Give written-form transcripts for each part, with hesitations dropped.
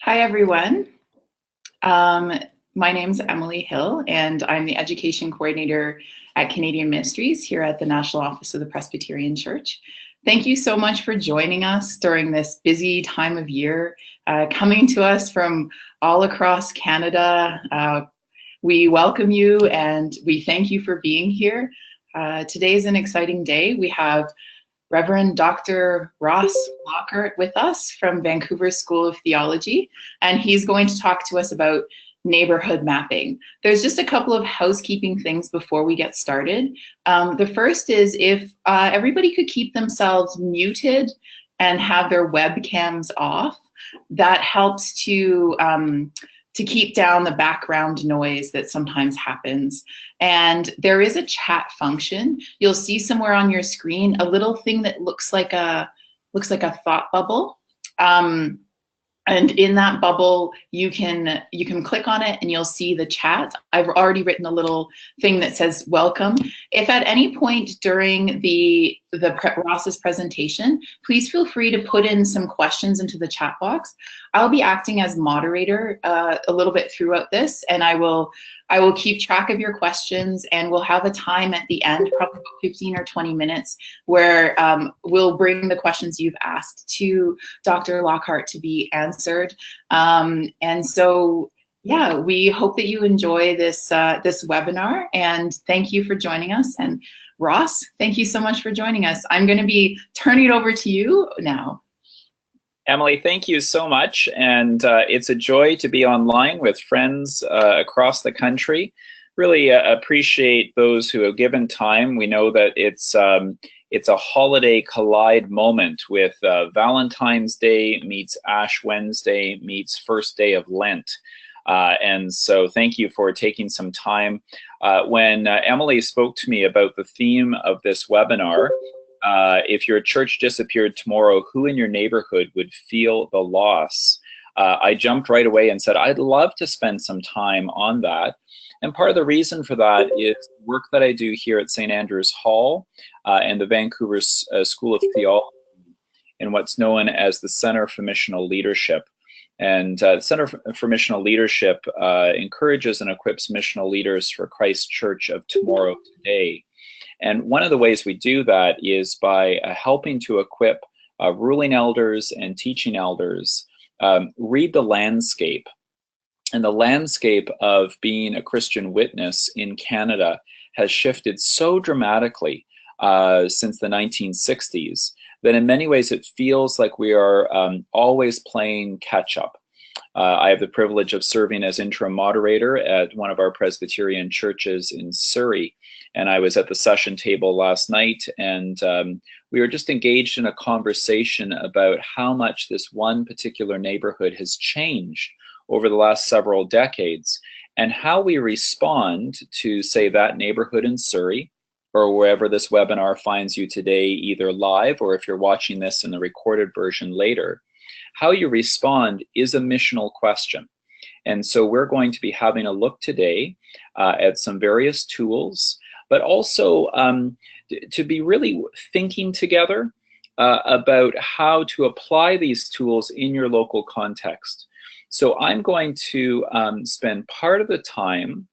Hi, everyone. Um, my name is Emily Hill, and I'm the Education Coordinator at Canadian Ministries here at the National Office of the Presbyterian Church. Thank you so much for joining us during this busy time of year, coming to us from all across Canada. We welcome you and we thank you for being here. Today is an exciting day. We have Reverend Dr. Ross Lockhart with us from Vancouver School of Theology, and he's going to talk to us about neighborhood mapping. There's just a couple of housekeeping things before we get started. The first is if everybody could keep themselves muted and have their webcams off, that helps to keep down the background noise that sometimes happens. And there is a chat function. You'll see somewhere on your screen a little thing that looks like a thought bubble. And in that bubble, you can click on it and you'll see the chat. I've already written a little thing that says welcome. If at any point during Ross's presentation, please feel free to put in some questions into the chat box. I'll be acting as moderator a little bit throughout this, and I will keep track of your questions, and we'll have a time at the end, probably about 15 or 20 minutes, where we'll bring the questions you've asked to Dr. Lockhart to be answered. And so, yeah, we hope that you enjoy this webinar, and thank you for joining us. And Ross, thank you so much for joining us. I'm going to be turning it over to you now. Emily, thank you so much, and it's a joy to be online with friends across the country. Really appreciate those who have given time. We know that it's a holiday collide moment with Valentine's Day meets Ash Wednesday meets first day of Lent. And so thank you for taking some time. When Emily spoke to me about the theme of this webinar, if your church disappeared tomorrow, who in your neighborhood would feel the loss? I jumped right away and said, I'd love to spend some time on that. And part of the reason for that is work that I do here at St. Andrew's Hall and the Vancouver School of Theology in what's known as the Center for Missional Leadership. And the Center for Missional Leadership encourages and equips missional leaders for Christ's Church of tomorrow today. And one of the ways we do that is by helping to equip ruling elders and teaching elders read the landscape. And the landscape of being a Christian witness in Canada has shifted so dramatically since the 1960s that in many ways it feels like we are always playing catch up. I have the privilege of serving as interim moderator at one of our Presbyterian churches in Surrey. And I was at the session table last night, and we were just engaged in a conversation about how much this one particular neighborhood has changed over the last several decades, and how we respond to, say, that neighborhood in Surrey, or wherever this webinar finds you today, either live or if you're watching this in the recorded version later. How you respond is a missional question. And so we're going to be having a look today at some various tools, but also to be really thinking together about how to apply these tools in your local context. So I'm going to spend part of the time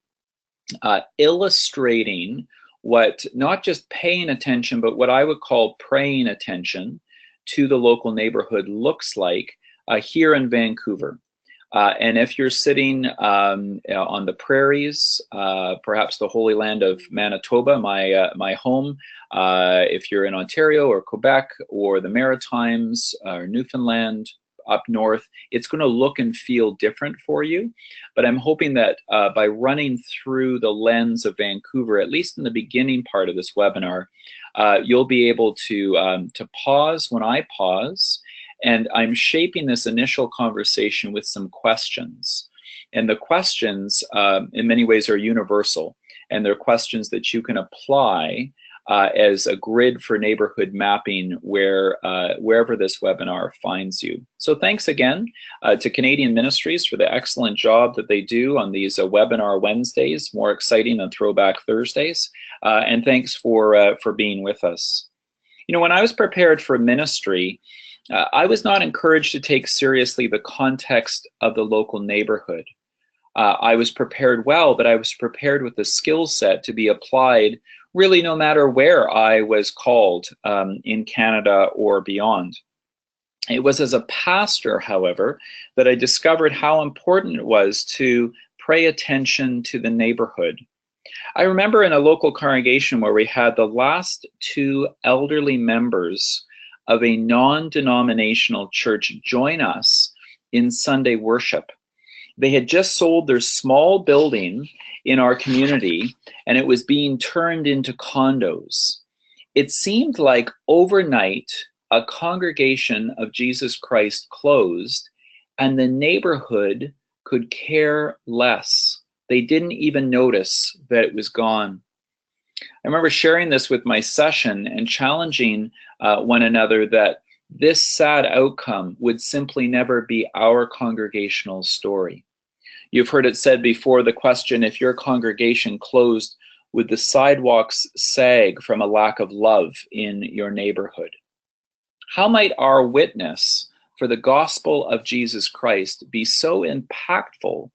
illustrating what, not just paying attention, but what I would call praying attention to the local neighborhood looks like here in Vancouver. And if you're sitting on the prairies, perhaps the Holy Land of Manitoba, my home, if you're in Ontario or Quebec or the Maritimes or Newfoundland up north, it's going to look and feel different for you. But I'm hoping that by running through the lens of Vancouver, at least in the beginning part of this webinar, you'll be able to pause when I pause. And I'm shaping this initial conversation with some questions. And the questions, in many ways, are universal. And they're questions that you can apply as a grid for neighborhood mapping wherever this webinar finds you. So thanks again to Canadian Ministries for the excellent job that they do on these webinar Wednesdays, more exciting than Throwback Thursdays. And thanks for being with us. You know, when I was prepared for ministry, I was not encouraged to take seriously the context of the local neighborhood. I was prepared well, but I was prepared with the skill set to be applied really no matter where I was called in Canada or beyond. It was as a pastor, however, that I discovered how important it was to pay attention to the neighborhood. I remember in a local congregation where we had the last two elderly members of a non-denominational church join us in Sunday worship. They had just sold their small building in our community, and it was being turned into condos. It seemed like overnight a congregation of Jesus Christ closed, and the neighborhood could care less. They didn't even notice that it was gone. I remember sharing this with my session and challenging one another that this sad outcome would simply never be our congregational story. You've heard it said before, the question, if your congregation closed, would the sidewalks sag from a lack of love in your neighborhood? How might our witness for the gospel of Jesus Christ be so impactful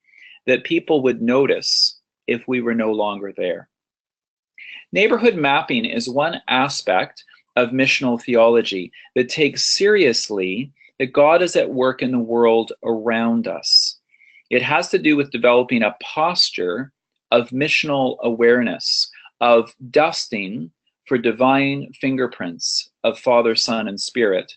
that people would notice if we were no longer there? Neighborhood mapping is one aspect of missional theology that takes seriously that God is at work in the world around us. It has to do with developing a posture of missional awareness, of dusting for divine fingerprints of Father, Son, and Spirit,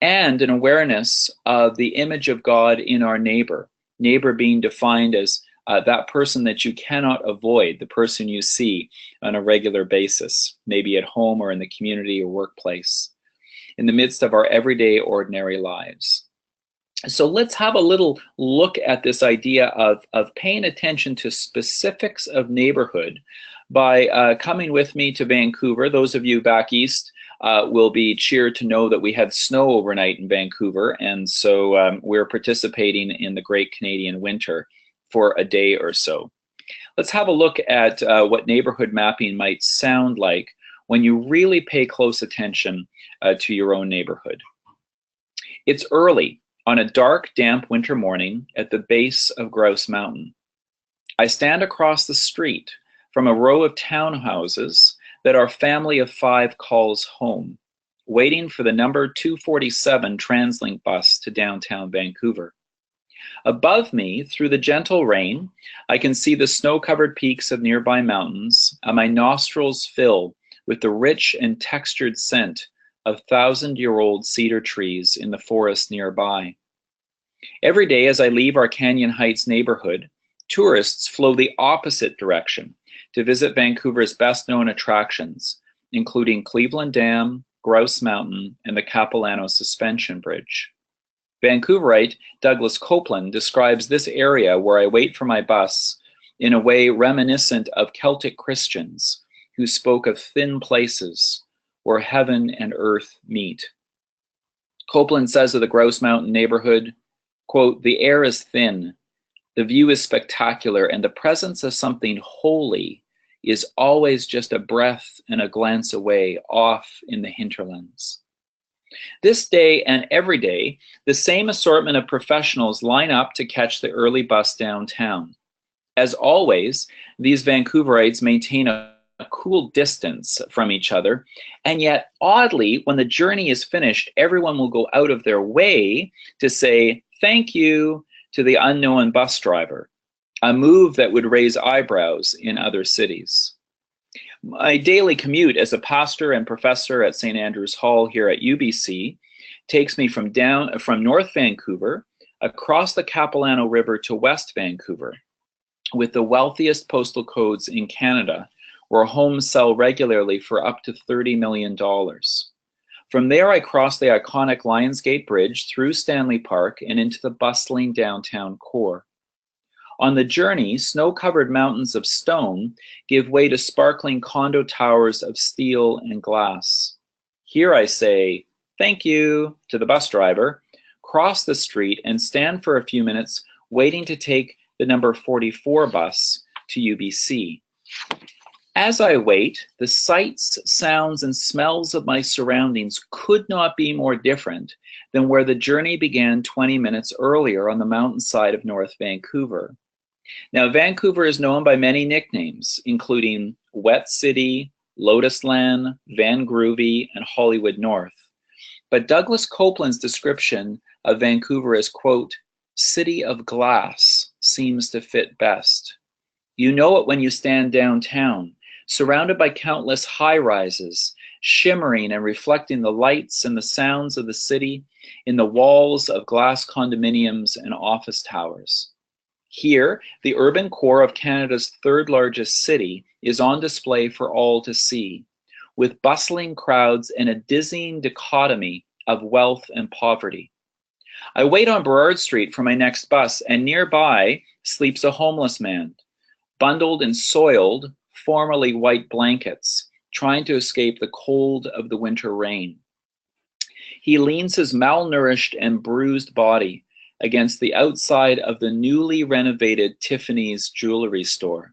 and an awareness of the image of God in our neighbor. Neighbor being defined as that person that you cannot avoid, the person you see on a regular basis, maybe at home or in the community or workplace, in the midst of our everyday, ordinary lives. So let's have a little look at this idea of paying attention to specifics of neighborhood by coming with me to Vancouver. Those of you back east will be cheered to know that we had snow overnight in Vancouver, and so we're participating in the Great Canadian Winter for a day or so. Let's have a look at what neighborhood mapping might sound like when you really pay close attention to your own neighborhood. It's early on a dark, damp winter morning at the base of Grouse Mountain. I stand across the street from a row of townhouses that our family of 5 calls home, waiting for the number 247 TransLink bus to downtown Vancouver. Above me, through the gentle rain, I can see the snow-covered peaks of nearby mountains, and my nostrils fill with the rich and textured scent of 1,000-year-old cedar trees in the forest nearby. Every day as I leave our Canyon Heights neighborhood, tourists flow the opposite direction to visit Vancouver's best-known attractions, including Cleveland Dam, Grouse Mountain, and the Capilano Suspension Bridge. Vancouverite Douglas Copeland describes this area where I wait for my bus in a way reminiscent of Celtic Christians who spoke of thin places where heaven and earth meet. Copeland says of the Grouse Mountain neighborhood, quote, "The air is thin, the view is spectacular, and the presence of something holy is always just a breath and a glance away off in the hinterlands." This day and every day, the same assortment of professionals line up to catch the early bus downtown. As always, these Vancouverites maintain a cool distance from each other, and yet oddly, when the journey is finished, everyone will go out of their way to say thank you to the unknown bus driver, a move that would raise eyebrows in other cities. My daily commute as a pastor and professor at St. Andrew's Hall here at UBC takes me from North Vancouver across the Capilano River to West Vancouver, with the wealthiest postal codes in Canada, where homes sell regularly for up to $30 million. From there, I cross the iconic Lionsgate Bridge through Stanley Park and into the bustling downtown core. On the journey, snow-covered mountains of stone give way to sparkling condo towers of steel and glass. Here I say, thank you to the bus driver, cross the street, and stand for a few minutes waiting to take the number 44 bus to UBC. As I wait, the sights, sounds, and smells of my surroundings could not be more different than where the journey began 20 minutes earlier on the mountainside of North Vancouver. Now, Vancouver is known by many nicknames, including Wet City, Lotus Land, Van Groovy, and Hollywood North. But Douglas Copeland's description of Vancouver as, quote, city of glass seems to fit best. You know it when you stand downtown, surrounded by countless high-rises, shimmering and reflecting the lights and the sounds of the city in the walls of glass condominiums and office towers. Here, the urban core of Canada's third largest city is on display for all to see, with bustling crowds and a dizzying dichotomy of wealth and poverty. I wait on Burrard Street for my next bus, and nearby sleeps a homeless man, bundled in soiled, formerly white blankets, trying to escape the cold of the winter rain. He leans his malnourished and bruised body against the outside of the newly renovated Tiffany's jewelry store.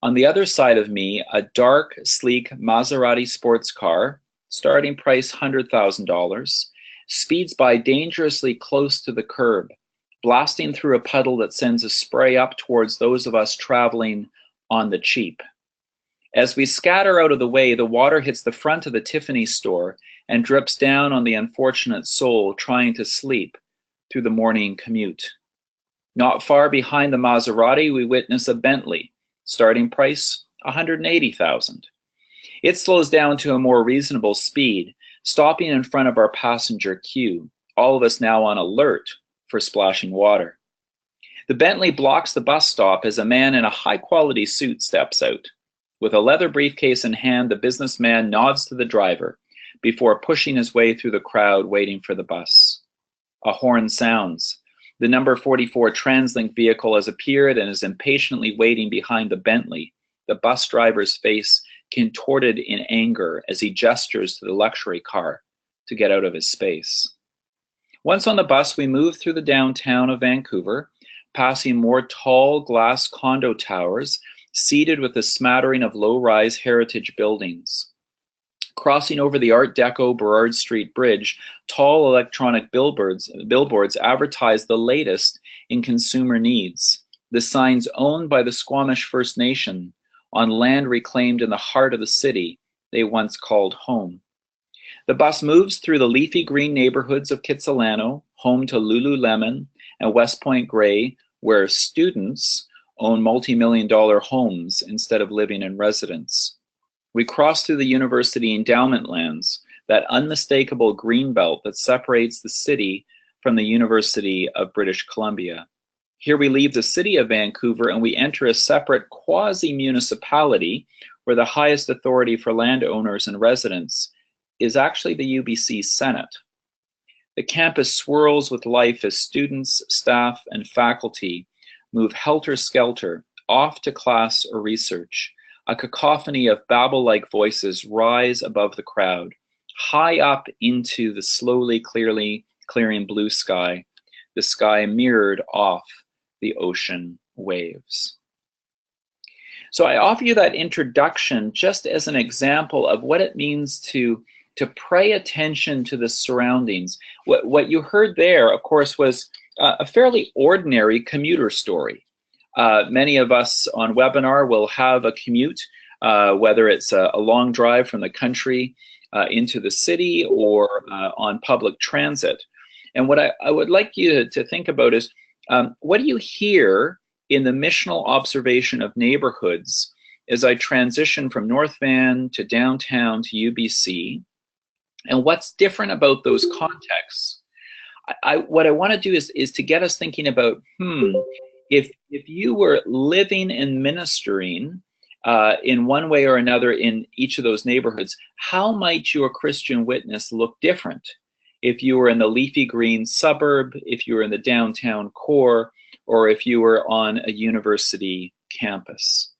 On the other side of me, a dark, sleek Maserati sports car, starting price $100,000, speeds by dangerously close to the curb, blasting through a puddle that sends a spray up towards those of us traveling on the cheap. As we scatter out of the way, the water hits the front of the Tiffany store and drips down on the unfortunate soul trying to sleep through the morning commute. Not far behind the Maserati, we witness a Bentley, starting price $180,000. It slows down to a more reasonable speed, stopping in front of our passenger queue, all of us now on alert for splashing water. The Bentley blocks the bus stop as a man in a high-quality suit steps out. With a leather briefcase in hand, the businessman nods to the driver before pushing his way through the crowd waiting for the bus. A horn sounds. The number 44 TransLink vehicle has appeared and is impatiently waiting behind the Bentley, the bus driver's face contorted in anger as he gestures to the luxury car to get out of his space. Once on the bus, we move through the downtown of Vancouver, passing more tall glass condo towers seated with a smattering of low-rise heritage buildings. Crossing over the Art Deco Burrard Street Bridge, tall electronic billboards advertise the latest in consumer needs. The signs owned by the Squamish First Nation on land reclaimed in the heart of the city they once called home. The bus moves through the leafy green neighborhoods of Kitsilano, home to Lululemon and West Point Grey, where students own multi-million-dollar homes instead of living in residence. We cross through the university endowment lands, that unmistakable green belt that separates the city from the University of British Columbia. Here we leave the city of Vancouver and we enter a separate quasi-municipality where the highest authority for landowners and residents is actually the UBC Senate. The campus swirls with life as students, staff, and faculty move helter-skelter off to class or research. A cacophony of Babel-like voices rise above the crowd, high up into the slowly clearing blue sky, the sky mirrored off the ocean waves. So I offer you that introduction just as an example of what it means to pay attention to the surroundings. What you heard there, of course, was a fairly ordinary commuter story. Many of us on webinar will have a commute, whether it's a long drive from the country into the city or on public transit. And what I would like you to think about is, what do you hear in the missional observation of neighborhoods as I transition from North Van to downtown to UBC? And what's different about those contexts? What I want to do is to get us thinking about, if you were living and ministering in one way or another in each of those neighborhoods, how might your Christian witness look different? If you were in the leafy green suburb, if you were in the downtown core, or if you were on a university campus.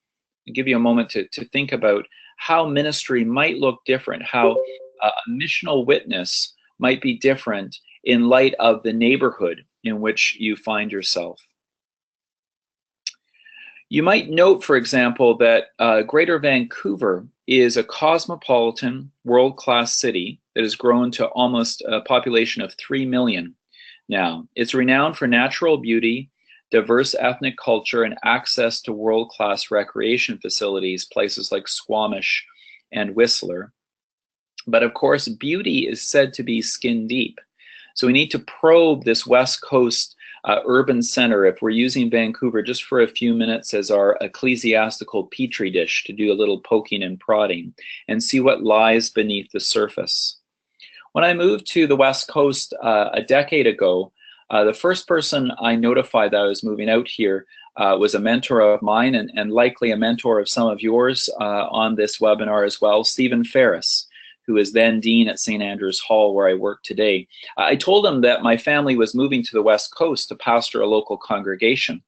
I'll give you a moment to think about how ministry might look different, how a missional witness might be different in light of the neighborhood in which you find yourself. You might note, for example, that Greater Vancouver is a cosmopolitan, world-class city that has grown to almost a population of 3 million now. It's renowned for natural beauty, diverse ethnic culture, and access to world-class recreation facilities, places like Squamish and Whistler. But of course, beauty is said to be skin deep. So we need to probe this West Coast urban center, if we're using Vancouver just for a few minutes as our ecclesiastical petri dish to do a little poking and prodding, and see what lies beneath the surface. When I moved to the West Coast a decade ago, the first person I notified that I was moving out here was a mentor of mine, and likely a mentor of some of yours on this webinar as well, Stephen Ferris, who is then dean at St. Andrew's Hall, where I work today. I told him that my family was moving to the West Coast to pastor a local congregation.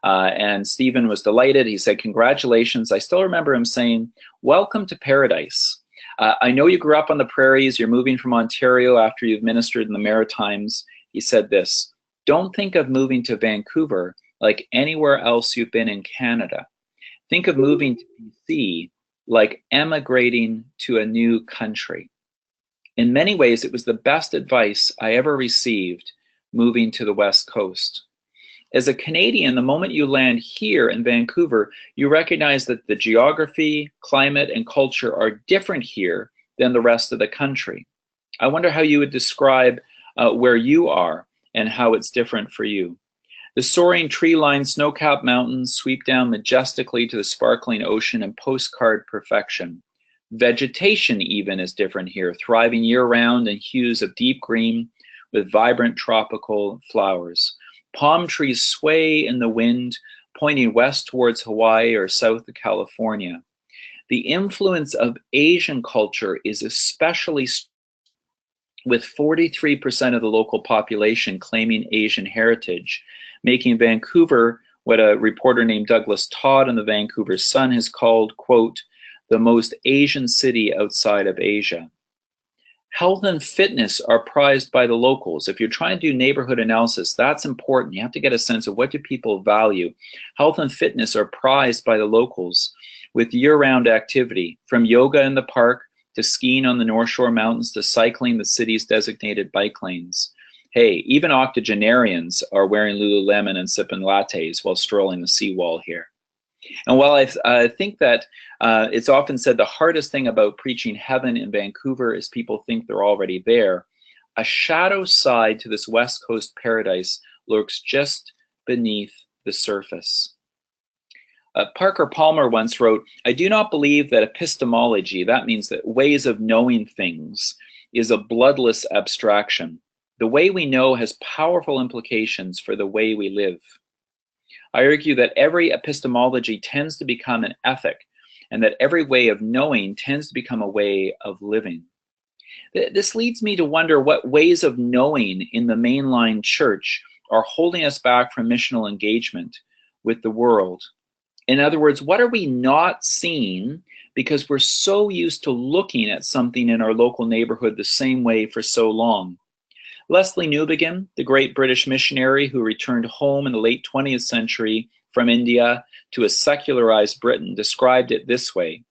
And Stephen was delighted. He said, "Congratulations." I still remember him saying, "Welcome to paradise. I know you grew up on the prairies. You're moving from Ontario after you've ministered in the Maritimes." He said this, "Don't think of moving to Vancouver like anywhere else you've been in Canada. Think of moving to BC like emigrating to a new country." In many ways, it was the best advice I ever received moving to the West Coast. As a Canadian, the moment you land here in Vancouver, you recognize that the geography, climate, and culture are different here than the rest of the country. I wonder how you would describe where you are and how it's different for you. The soaring tree-lined snow-capped mountains sweep down majestically to the sparkling ocean in postcard perfection. Vegetation even is different here, thriving year-round in hues of deep green with vibrant tropical flowers. Palm trees sway in the wind, pointing west towards Hawaii or south to California. The influence of Asian culture is especially with 43% of the local population claiming Asian heritage, making Vancouver what a reporter named Douglas Todd in the Vancouver Sun has called, quote, "the most Asian city outside of Asia." Health and fitness are prized by the locals. If you're trying to do neighborhood analysis, that's important. You have to get a sense of what do people value. Health and fitness are prized by the locals with year-round activity, from yoga in the park to skiing on the North Shore Mountains to cycling the city's designated bike lanes. Hey, even octogenarians are wearing Lululemon and sipping lattes while strolling the seawall here. And while I think that it's often said the hardest thing about preaching heaven in Vancouver is people think they're already there, a shadow side to this West Coast paradise lurks just beneath the surface. Parker Palmer once wrote, "I do not believe that epistemology, that means that ways of knowing things, is a bloodless abstraction. The way we know has powerful implications for the way we live. I argue that every epistemology tends to become an ethic, and that every way of knowing tends to become a way of living." This leads me to wonder what ways of knowing in the mainline church are holding us back from missional engagement with the world. In other words, what are we not seeing because we're so used to looking at something in our local neighborhood the same way for so long? Leslie Newbigin, the great British missionary who returned home in the late 20th century from India to a secularized Britain, described it this way: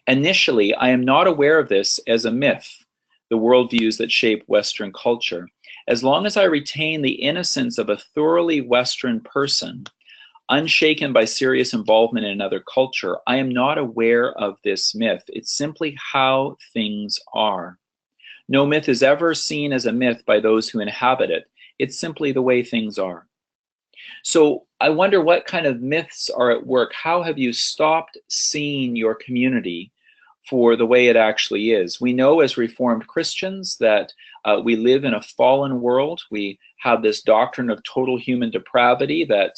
"Initially, I am not aware of this as a myth, the worldviews that shape Western culture. As long as I retain the innocence of a thoroughly Western person, unshaken by serious involvement in another culture, I am not aware of this myth. It's simply how things are. No myth is ever seen as a myth by those who inhabit it. It's simply the way things are." So I wonder what kind of myths are at work. How have you stopped seeing your community for the way it actually is? We know as Reformed Christians that we live in a fallen world. We have this doctrine of total human depravity that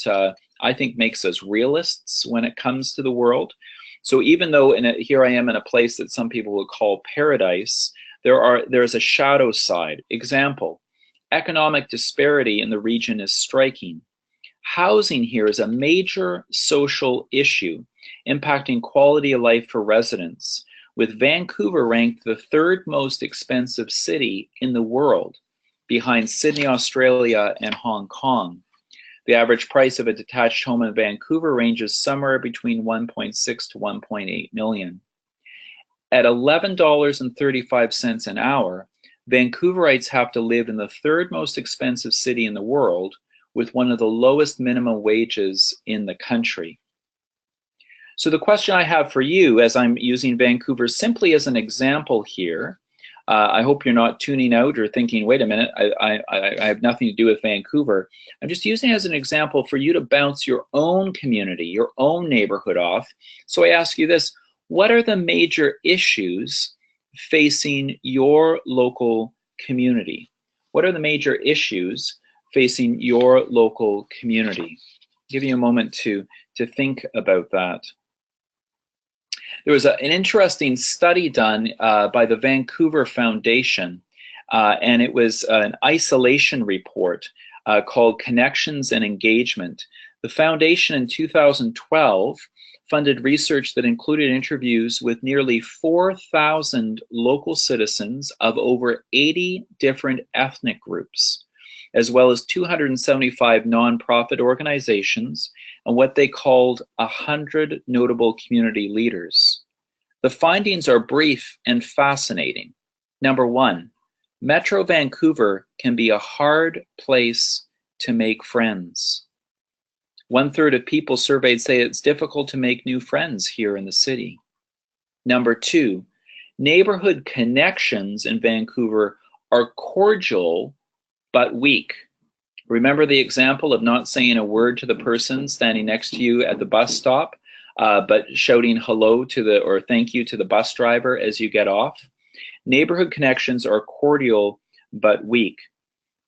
I think makes us realists when it comes to the world. So even though here I am in a place that some people would call paradise, there's a shadow side. Example, economic disparity in the region is striking. Housing here is a major social issue impacting quality of life for residents, with Vancouver ranked the third most expensive city in the world, behind Sydney, Australia, and Hong Kong. The average price of a detached home in Vancouver ranges somewhere between 1.6 to 1.8 million. At $11.35 an hour, Vancouverites have to live in the third most expensive city in the world with one of the lowest minimum wages in the country. So the question I have for you, as I'm using Vancouver simply as an example here, I hope you're not tuning out or thinking, wait a minute, I have nothing to do with Vancouver. I'm just using it as an example for you to bounce your own community, your own neighborhood off. So I ask you this: what are the major issues facing your local community? What are the major issues facing your local community? I'll give you a moment to think about that. There was an interesting study done by the Vancouver Foundation, and it was an isolation report called Connections and Engagement. The foundation in 2012 funded research that included interviews with nearly 4,000 local citizens of over 80 different ethnic groups, as well as 275 nonprofit organizations and what they called 100 notable community leaders. The findings are brief and fascinating. Number one, Metro Vancouver can be a hard place to make friends. 1/3 of people surveyed say it's difficult to make new friends here in the city. Number two, neighborhood connections in Vancouver are cordial but weak. Remember the example of not saying a word to the person standing next to you at the bus stop, but shouting hello to or thank you to the bus driver as you get off? Neighborhood connections are cordial but weak.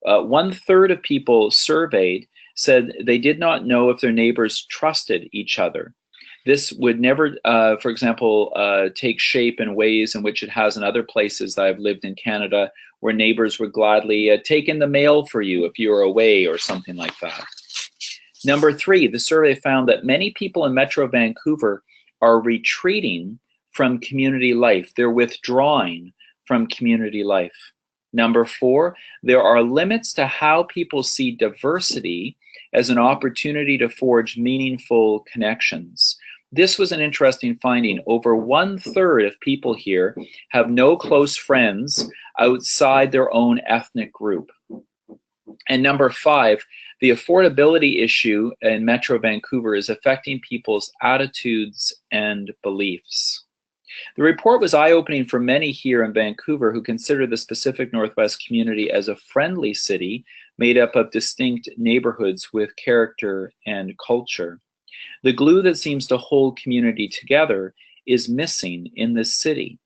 1/3 of people surveyed said they did not know if their neighbors trusted each other. This would never, for example, take shape in ways in which it has in other places that I've lived in Canada, where neighbors would gladly take in the mail for you if you were away or something like that. Number three, the survey found that many people in Metro Vancouver are retreating from community life. They're withdrawing from community life. Number four, there are limits to how people see diversity as an opportunity to forge meaningful connections. This was an interesting finding. Over 1/3 of people here have no close friends outside their ethnic ethnic group. And number five, the affordability issue in Metro Vancouver is affecting people's attitudes and beliefs. The report was eye-opening for many here in Vancouver who consider the Pacific Northwest community as a friendly city made up of distinct neighborhoods with character and culture. The glue that seems to hold community together is missing in this city.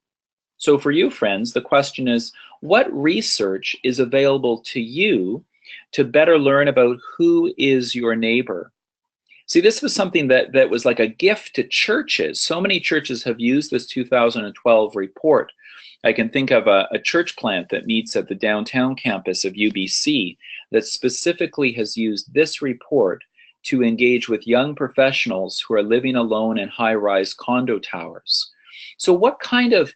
So for you, friends, the question is, what research is available to you to better learn about who is your neighbor? See, this was something that was like a gift to churches. So many churches have used this 2012 report. I can think of a church plant that meets at the downtown campus of UBC that specifically has used this report to engage with young professionals who are living alone in high-rise condo towers. So what kind of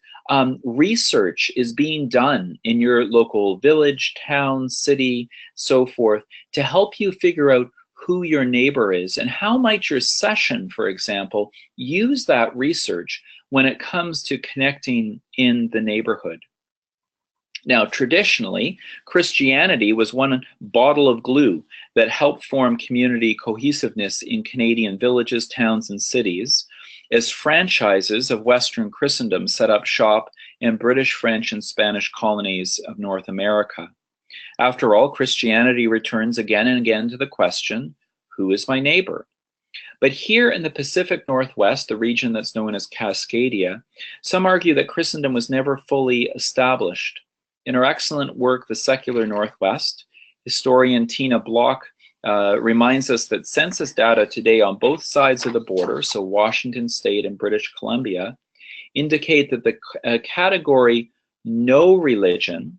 research is being done in your local village, town, city, so forth, to help you figure out who your neighbor is, and how might your session, for example, use that research when it comes to connecting in the neighborhood? Now, traditionally, Christianity was one bottle of glue that helped form community cohesiveness in Canadian villages, towns, and cities, as franchises of Western Christendom set up shop in British, French, and Spanish colonies of North America. After all, Christianity returns again and again to the question, who is my neighbor? But here in the Pacific Northwest, the region that's known as Cascadia, some argue that Christendom was never fully established. In her excellent work, The Secular Northwest, historian Tina Block reminds us that census data today on both sides of the border, so Washington State and British Columbia, indicate that the category no religion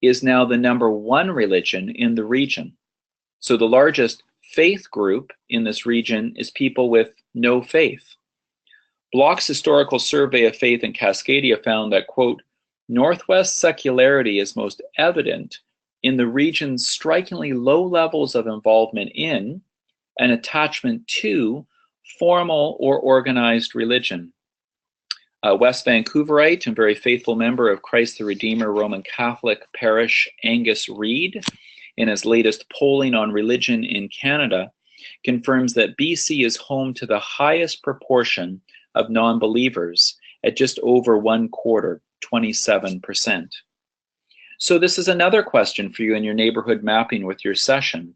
is now the #1 religion in the region. So the largest faith group in this region is people with no faith. Block's historical survey of faith in Cascadia found that, quote, Northwest secularity is most evident in the region's strikingly low levels of involvement in and attachment to formal or organized religion. A West Vancouverite and very faithful member of Christ the Redeemer Roman Catholic parish, Angus Reid, in his latest polling on religion in Canada, confirms that BC is home to the highest proportion of non-believers at just over 1/4, 27%. So this is another question for you in your neighborhood mapping with your session.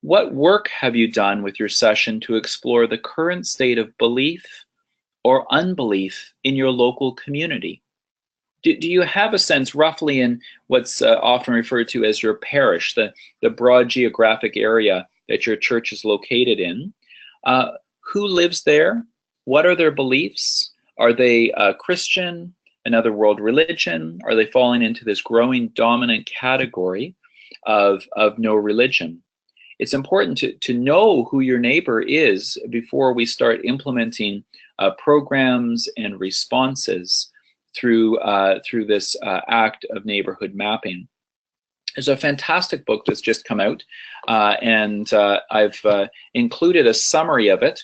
What work have you done with your session to explore the current state of belief or unbelief in your local community? Do you have a sense roughly in what's often referred to as your parish, the broad geographic area that your church is located in? Who lives there? What are their beliefs? Are they Christian, another world religion? Are they falling into this growing dominant category of no religion? It's important to know who your neighbor is before we start implementing programs and responses through this act of neighborhood mapping. There's a fantastic book that's just come out, and I've included a summary of it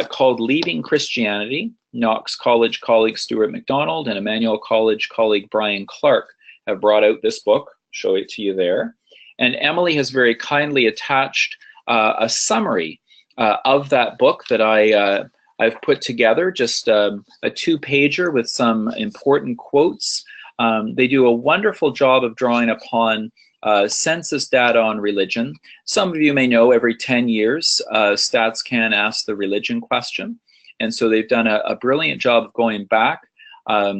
called Leaving Christianity. Knox College colleague Stuart McDonald and Emmanuel College colleague Brian Clark have brought out this book. Show it to you there. And Emily has very kindly attached a summary of that book that I've put together, just a 2-pager with some important quotes. They do a wonderful job of drawing upon census data on religion. Some of you may know every 10 years, StatsCan asks the religion question. And so they've done a brilliant job of going back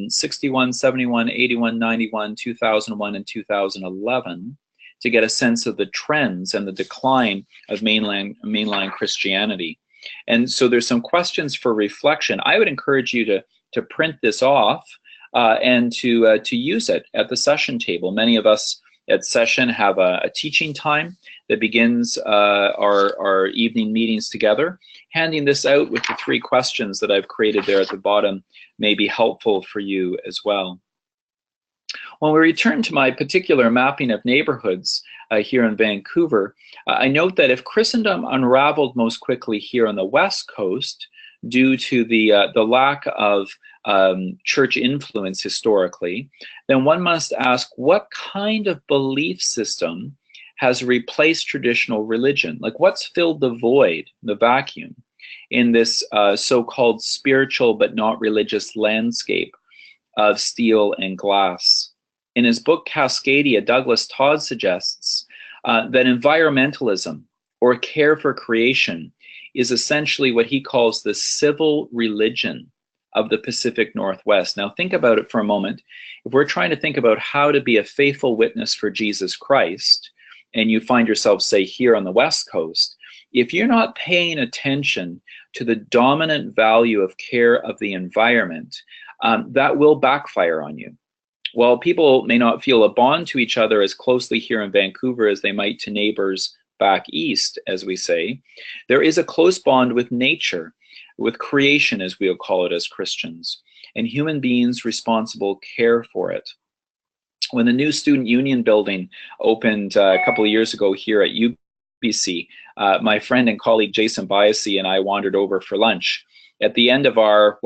61, 71, 81, 91, 2001, and 2011 to get a sense of the trends and the decline of mainline Christianity. And so there's some questions for reflection. I would encourage you to print this off and to use it at the session table. Many of us at session have a teaching time that begins our evening meetings together. Handing this out with the 3 questions that I've created there at the bottom may be helpful for you as well. When we return to my particular mapping of neighborhoods here in Vancouver, I note that if Christendom unraveled most quickly here on the West Coast due to the lack of church influence historically, then one must ask what kind of belief system has replaced traditional religion? Like what's filled the void, the vacuum, in this so-called spiritual but not religious landscape of steel and glass? In his book Cascadia, Douglas Todd suggests that environmentalism or care for creation is essentially what he calls the civil religion of the Pacific Northwest. Now think about it for a moment. If we're trying to think about how to be a faithful witness for Jesus Christ, and you find yourself, say, here on the West Coast, if you're not paying attention to the dominant value of care of the environment, that will backfire on you. While people may not feel a bond to each other as closely here in Vancouver as they might to neighbors back east, as we say, there is a close bond with nature, with creation, as we'll call it as Christians, and human beings responsible care for it. When the new Student Union building opened a couple of years ago here at UBC, my friend and colleague Jason Biasi and I wandered over for lunch. At the end of our,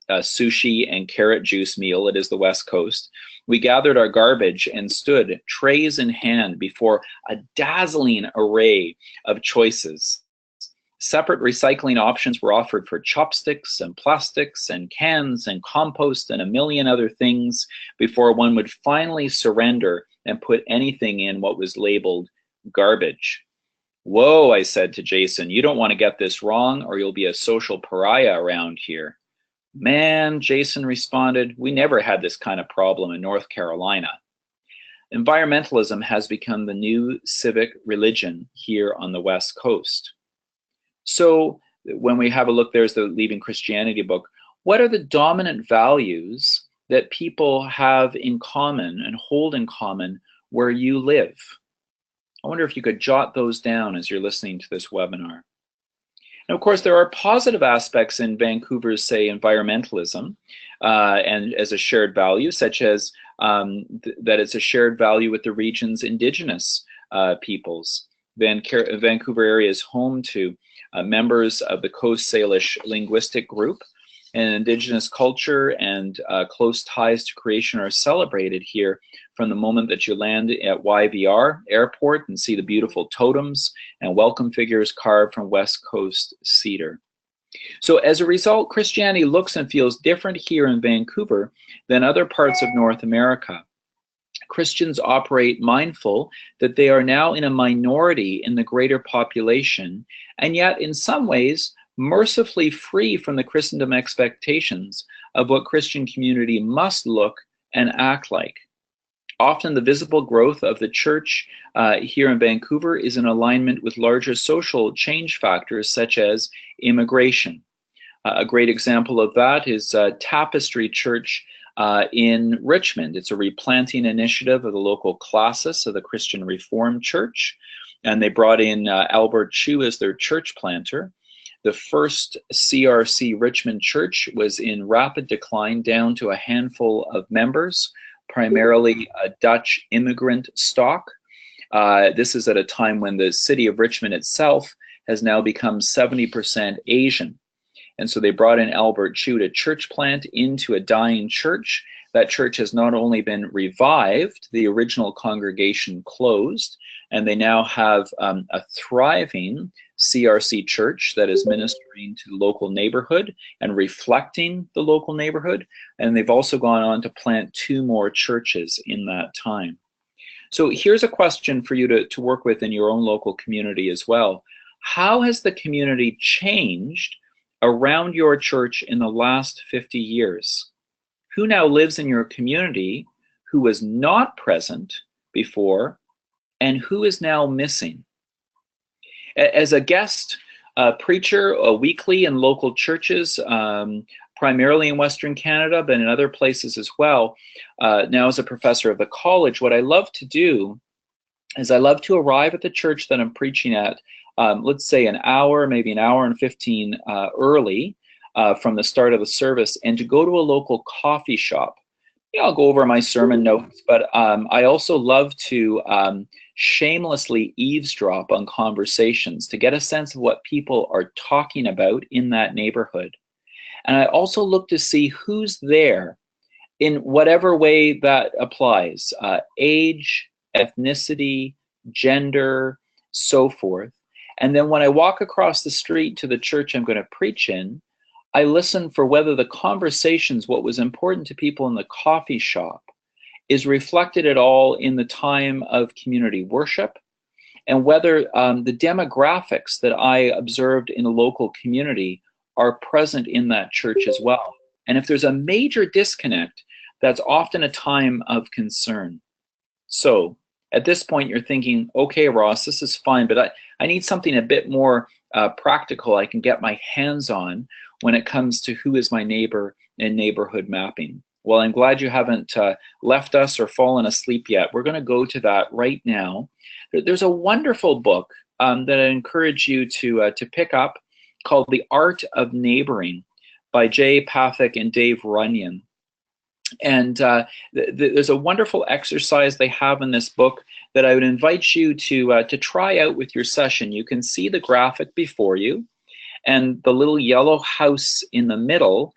sushi and carrot juice meal, it is the West Coast, we gathered our garbage and stood trays in hand before a dazzling array of choices. Separate recycling options were offered for chopsticks and plastics and cans and compost and a million other things before one would finally surrender and put anything in what was labeled garbage. Whoa, I said to Jason, you don't want to get this wrong or you'll be a social pariah around here. Man, Jason responded, we never had this kind of problem in North Carolina. Environmentalism has become the new civic religion here on the West Coast. So when we have a look, there's the Leaving Christianity book. What are the dominant values that people have in common and hold in common where you live? I wonder if you could jot those down as you're listening to this webinar. And of course, there are positive aspects in Vancouver's, say, environmentalism and as a shared value, such as that it's a shared value with the region's Indigenous peoples. Vancouver area is home to members of the Coast Salish linguistic group, and Indigenous culture and close ties to creation are celebrated here from the moment that you land at YVR Airport and see the beautiful totems and welcome figures carved from West Coast cedar. So as a result, Christianity looks and feels different here in Vancouver than other parts of North America. Christians operate mindful that they are now in a minority in the greater population, and yet in some ways mercifully free from the Christendom expectations of what Christian community must look and act like. Often the visible growth of the church here in Vancouver is in alignment with larger social change factors such as immigration. A great example of that is Tapestry Church in Richmond. It's a replanting initiative of the local classis of the Christian Reformed Church, and they brought in Albert Chu as their church planter. The first CRC Richmond church was in rapid decline, down to a handful of members, primarily a Dutch immigrant stock. This is at a time when the city of Richmond itself has now become 70% Asian. And so they brought in Albert Chu to church plant into a dying church. That church has not only been revived, the original congregation closed, and they now have a thriving CRC church that is ministering to the local neighborhood and reflecting the local neighborhood. And they've also gone on to plant 2 more churches in that time. So here's a question for you to work with in your own local community as well. How has the community changed around your church in the last 50 years? Who now lives in your community who was not present before, and who is now missing? As a guest preacher weekly in local churches, primarily in Western Canada, but in other places as well, now as a professor of the college, what I love to do is I love to arrive at the church that I'm preaching at, let's say an hour, maybe an hour and 15 early from the start of the service, and to go to a local coffee shop. I'll go over my sermon notes, but I also love to shamelessly eavesdrop on conversations to get a sense of what people are talking about in that neighborhood. And I also look to see who's there in whatever way that applies, age, ethnicity, gender, so forth. And then when I walk across the street to the church I'm going to preach in, I listen for whether the conversations, what was important to people in the coffee shop, is reflected at all in the time of community worship, and whether the demographics that I observed in the local community are present in that church as well. And if there's a major disconnect, that's often a time of concern. So at this point, you're thinking, okay, Ross, this is fine, but I need something a bit more practical I can get my hands on when it comes to who is my neighbor in neighborhood mapping. Well, I'm glad you haven't left us or fallen asleep yet. We're going to go to that right now. There's a wonderful book that I encourage you to pick up called The Art of Neighboring by Jay Pathak and Dave Runyon. And there's a wonderful exercise they have in this book that I would invite you to try out with your session. You can see the graphic before you, and the little yellow house in the middle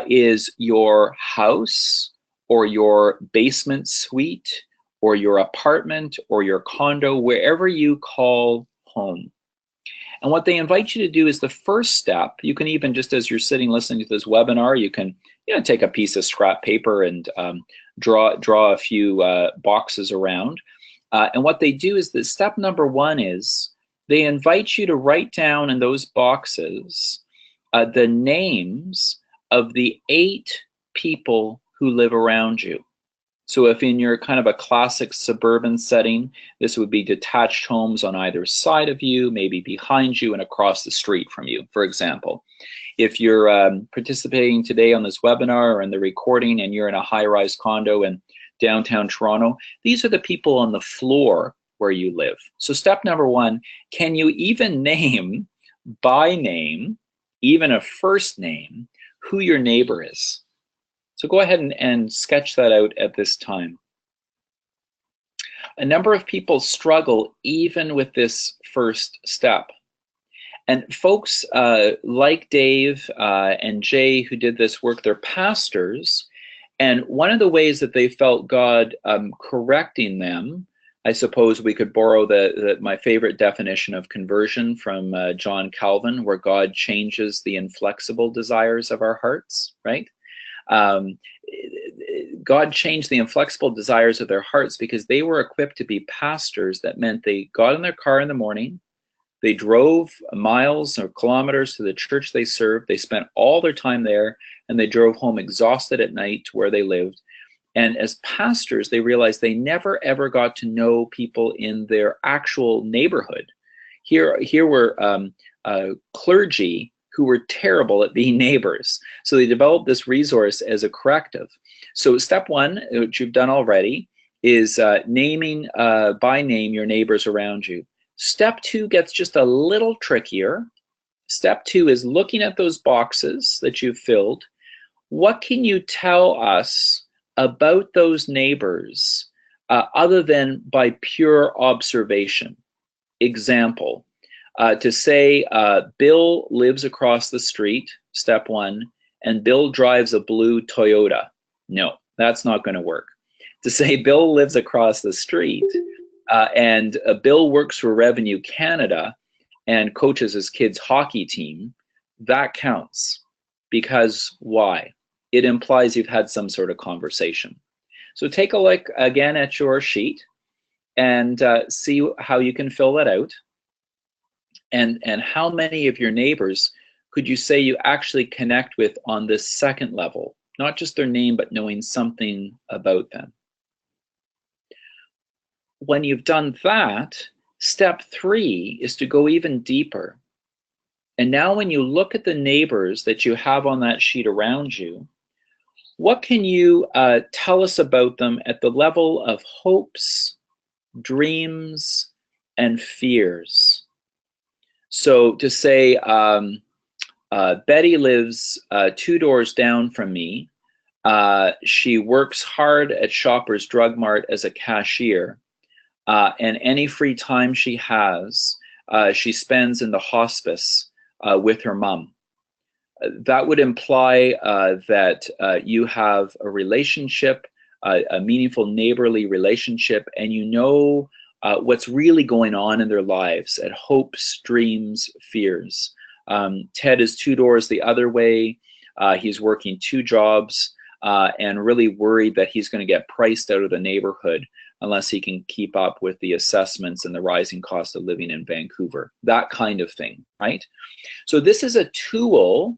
is your house or your basement suite or your apartment or your condo, wherever you call home. And what they invite you to do is the first step. You can even, just as you're sitting listening to this webinar, you can take a piece of scrap paper and draw a few boxes around. And what they do is that step number 1 is they invite you to write down in those boxes the names of the 8 people who live around you. So if in your kind of a classic suburban setting, this would be detached homes on either side of you, maybe behind you and across the street from you, for example. If you're participating today on this webinar or in the recording and you're in a high-rise condo in downtown Toronto, these are the people on the floor where you live. So step number 1, can you even name by name, even a first name, who your neighbor is? So go ahead and sketch that out at this time. A number of people struggle even with this first step. And folks like Dave and Jay who did this work, they're pastors. And one of the ways that they felt God correcting them, I suppose we could borrow my favorite definition of conversion from John Calvin, where God changes the inflexible desires of our hearts, right? God changed the inflexible desires of their hearts because they were equipped to be pastors. That meant they got in their car in the morning, they drove miles or kilometers to the church they served, they spent all their time there, and they drove home exhausted at night to where they lived. And as pastors, they realized they never ever got to know people in their actual neighborhood. Here were clergy who were terrible at being neighbors. So they developed this resource as a corrective. So step one, which you've done already, is naming by name your neighbors around you. Step two gets just a little trickier. Step two is looking at those boxes that you've filled. What can you tell us about those neighbors other than by pure observation? Example, to say Bill lives across the street, step one, and Bill drives a blue Toyota. No, that's not going to work. To say Bill lives across the street and Bill works for Revenue Canada and coaches his kids' hockey team, that counts. Because why? It implies you've had some sort of conversation. So take a look again at your sheet and see how you can fill that out. And how many of your neighbors could you say you actually connect with on this second level? Not just their name, but knowing something about them. When you've done that, step three is to go even deeper. And now when you look at the neighbors that you have on that sheet around you, what can you tell us about them at the level of hopes, dreams, and fears? So to say, Betty lives 2 doors down from me. She works hard at Shoppers Drug Mart as a cashier. And any free time she has, she spends in the hospice with her mom. That would imply that you have a relationship, a meaningful neighborly relationship, and you know what's really going on in their lives at hopes, dreams, fears. Ted is 2 doors the other way. He's working 2 jobs and really worried that he's going to get priced out of the neighborhood unless he can keep up with the assessments and the rising cost of living in Vancouver. That kind of thing, right? So this is a tool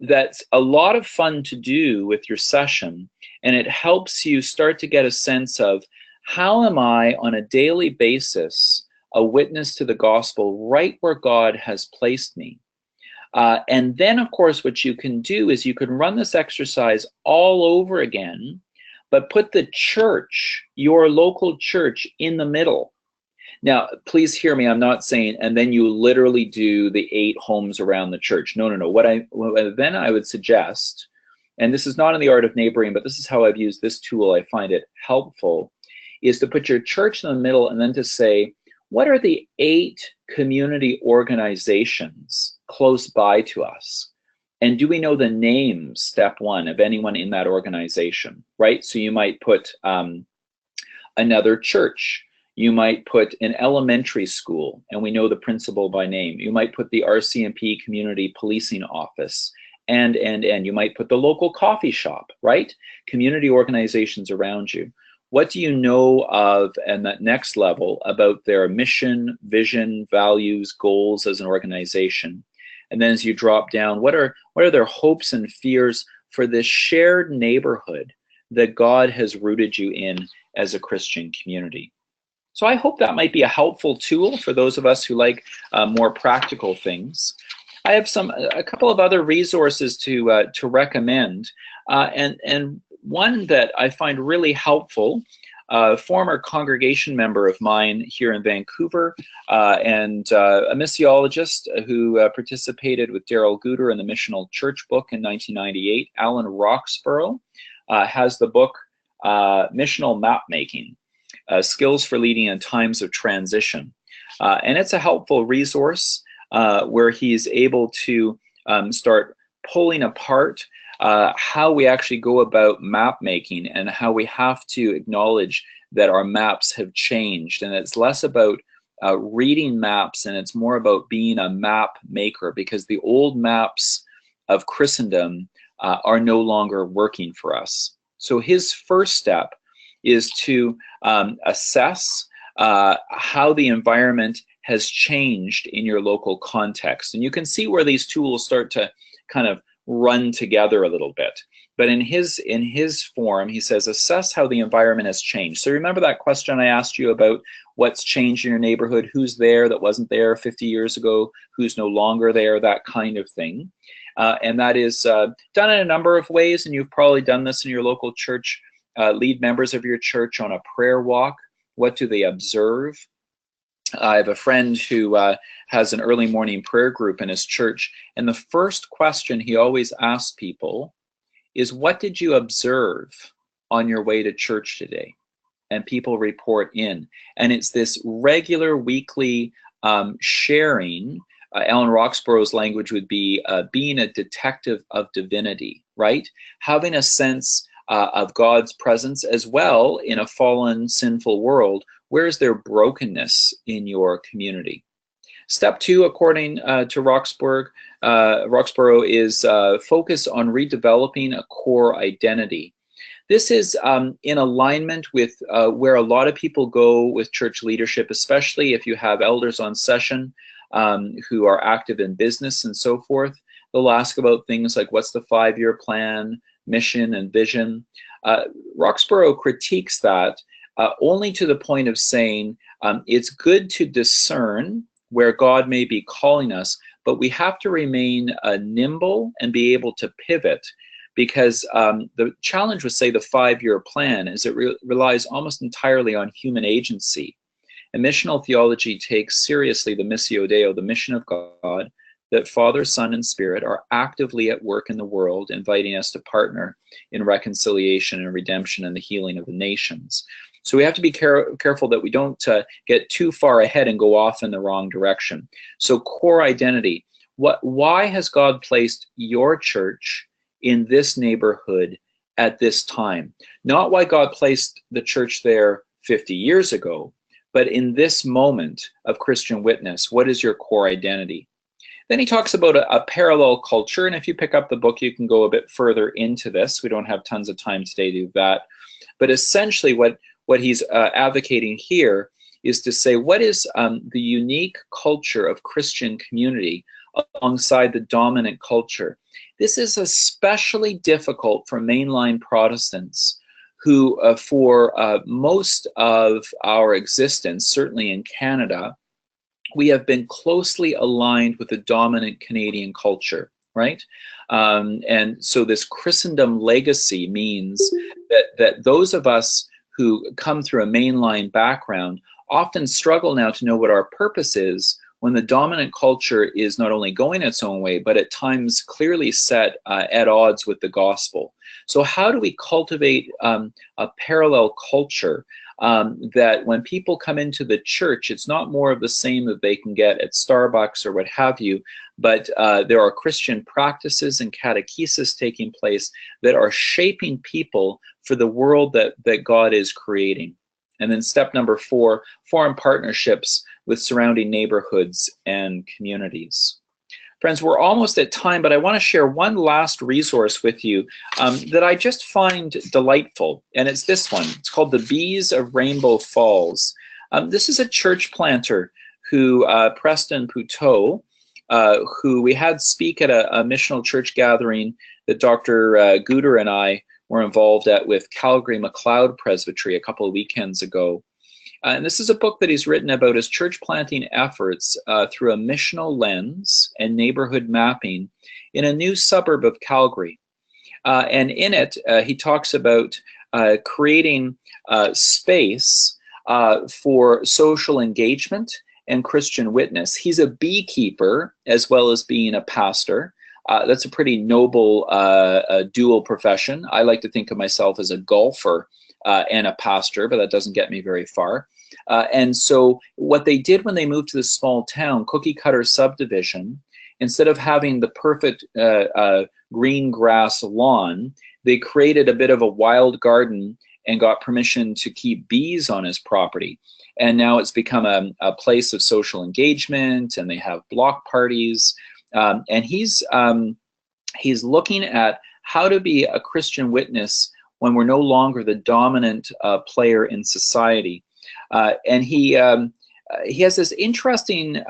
that's a lot of fun to do with your session, and it helps you start to get a sense of how am I on a daily basis a witness to the gospel right where God has placed me. And then, of course, what you can do is you can run this exercise all over again, but put the church, your local church, in the middle. Now, please hear me. I'm not saying, and then you literally do the 8 homes around the church. No, no, no. What then I would suggest, and this is not in the art of neighboring, but this is how I've used this tool. I find it helpful, is to put your church in the middle and then to say, what are the 8 community organizations close by to us? And do we know the names, step one, of anyone in that organization, right? So you might put another church. You might put an elementary school, and we know the principal by name. You might put the RCMP Community Policing Office, and you might put the local coffee shop, right? Community organizations around you. What do you know of, and that next level, about their mission, vision, values, goals as an organization? And then as you drop down, what are their hopes and fears for this shared neighborhood that God has rooted you in as a Christian community? So I hope that might be a helpful tool for those of us who like more practical things. I have a couple of other resources to recommend, and one that I find really helpful a former congregation member of mine here in Vancouver, and a missiologist who participated with Daryl Guter in the Missional Church book in 1998. Alan Roxborough has the book Missional Map Making, Skills for Leading in Times of Transition. And it's a helpful resource where he's able to start pulling apart how we actually go about map making and how we have to acknowledge that our maps have changed. And it's less about reading maps and it's more about being a map maker, because the old maps of Christendom are no longer working for us. So his first step is to assess how the environment has changed in your local context. And you can see where these tools start to kind of run together a little bit. But in his form, he says, assess how the environment has changed. So remember that question I asked you about what's changed in your neighborhood, who's there that wasn't there 50 years ago, who's no longer there, that kind of thing. And that is done in a number of ways, and you've probably done this in your local church. Lead members of your church on a prayer walk. What do they observe? I have a friend who has an early morning prayer group in his church, and the first question he always asks people is, what did you observe on your way to church today? And people report in. And it's this regular weekly sharing. Alan Roxborough's language would be being a detective of divinity, right? Having a sense of God's presence as well in a fallen, sinful world. Where is there brokenness in your community? Step 2, according to Roxborough, is focus on redeveloping a core identity. This is in alignment with where a lot of people go with church leadership, especially if you have elders on session who are active in business and so forth. They'll ask about things like, what's the 5-year plan, mission, and vision? Roxborough critiques that only to the point of saying it's good to discern where God may be calling us, but we have to remain nimble and be able to pivot, because the challenge with, say, the 5-year plan is it relies almost entirely on human agency. And missional theology takes seriously the Missio Dei, the mission of God, that Father, Son, and Spirit are actively at work in the world, inviting us to partner in reconciliation and redemption and the healing of the nations. So we have to be careful that we don't get too far ahead and go off in the wrong direction. So core identity. Why has God placed your church in this neighborhood at this time? Not why God placed the church there 50 years ago, but in this moment of Christian witness, what is your core identity? Then he talks about a parallel culture, and if you pick up the book, you can go a bit further into this. We don't have tons of time today to do that. But essentially what he's advocating here is to say, what is the unique culture of Christian community alongside the dominant culture? This is especially difficult for mainline Protestants who, for most of our existence, certainly in Canada, we have been closely aligned with the dominant Canadian culture, right? And so this Christendom legacy means that those of us who come through a mainline background often struggle now to know what our purpose is when the dominant culture is not only going its own way, but at times clearly set at odds with the gospel. So how do we cultivate a parallel culture that when people come into the church, it's not more of the same that they can get at Starbucks or what have you, but there are Christian practices and catechesis taking place that are shaping people for the world that God is creating. And then step number 4, form partnerships with surrounding neighborhoods and communities. Friends, we're almost at time, but I want to share one last resource with you that I just find delightful, and it's this one. It's called The Bees of Rainbow Falls. This is a church planter who, Preston Pouteau, who we had speak at a missional church gathering that Dr. Guter and I were involved at with Calgary MacLeod Presbytery a couple of weekends ago. And this is a book that he's written about his church planting efforts through a missional lens and neighborhood mapping in a new suburb of Calgary. And in it, he talks about creating space for social engagement and Christian witness. He's a beekeeper as well as being a pastor. That's a pretty noble dual profession. I like to think of myself as a golfer and a pastor, but that doesn't get me very far. And so what they did when they moved to this small town, cookie cutter subdivision, instead of having the perfect green grass lawn, they created a bit of a wild garden and got permission to keep bees on his property. And now it's become a place of social engagement, and they have block parties. And he's looking at how to be a Christian witness when we're no longer the dominant player in society. And he has this interesting